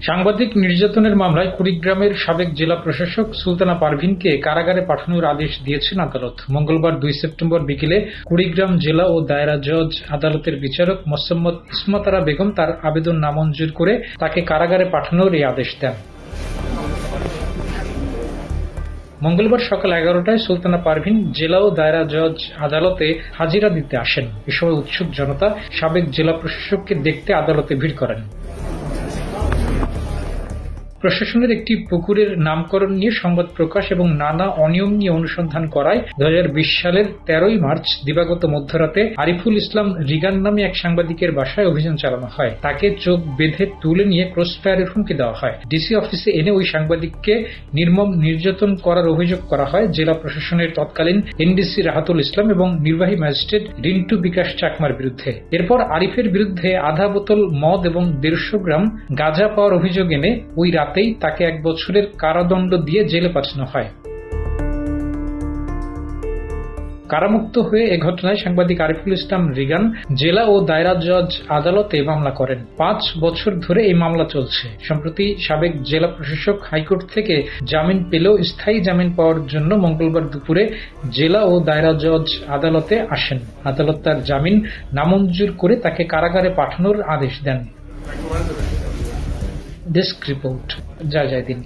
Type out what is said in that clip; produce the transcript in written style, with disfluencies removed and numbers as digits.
সাংবাদিক নির্যাতনের মামলায় কুড়িগ্রামের সাবেক জেলা প্রশাসক সুলতানা পারভীনকে কারাগারে পাঠানোর আদেশ দিয়েছেন আদালত। মঙ্গলবার ২ সেপ্টেম্বর বিকেলে কুড়িগ্রাম জেলা ও দায়রা জজ আদালতের বিচারক মোসাম্মদ ইসমাত আরা বেগম তার আবেদন নামঞ্জুর করে তাকে কারাগারে পাঠানোর এই আদেশ দেন। মঙ্গলবার সকাল ১১টায় সুলতানা পারভীন জেলা ও দায়রা জজ আদালতে হাজিরা দিতে আসেন। এ সময় উৎসুক জনতা সাবেক জেলা প্রশাসককে দেখতে আদালতে ভিড় করেন। প্রশাসনের একটি পুকুরের নামকরণ নিয়ে সংবাদ প্রকাশ এবং নানা অনিয়ম নিয়ে অনুসন্ধান করায় ২০২০ সালের ১৩ই মার্চ দিবাগত মধ্যরাতে আরিফুল ইসলাম রিগান নামে এক সাংবাদিকের বাসায় অভিযান চালানো হয়। তাকে চোখ বেঁধে তুলে নিয়ে ক্রসফায়ারের হুমকি দেওয়া হয়। ডিসি অফিসে এনে ওই সাংবাদিককে নির্মম নির্যাতন করার অভিযোগ করা হয় জেলা প্রশাসনের তৎকালীন এনডিসি রাহাতুল ইসলাম এবং নির্বাহী ম্যাজিস্ট্রেট রিন্টু বিকাশ চাকমার বিরুদ্ধে। এরপর আরিফের বিরুদ্ধে আধা বোতল মদ এবং ১৫০ গ্রাম গাঁজা পাওয়ার অভিযোগ এনে ওই রাতেই তাকে ১ বছরের কারাদণ্ড দিয়ে জেলে পাঠানো হয়। কারামুক্ত হয়ে এ ঘটনায় সাংবাদিক আরিফুল ইসলাম রিগান জেলা ও দায়রা জজ আদালতে মামলা করেন। ৫ বছর ধরে এই মামলা চলছে। সম্প্রতি সাবেক জেলা প্রশাসক হাইকোর্ট থেকে জামিন পেলেও স্থায়ী জামিন পাওয়ার জন্য মঙ্গলবার দুপুরে জেলা ও দায়রা জজ আদালতে আসেন। আদালত তার জামিন নামঞ্জুর করে তাকে কারাগারে পাঠানোর আদেশ দেন। ডেস্ক রিপোর্ট, জয় দিন।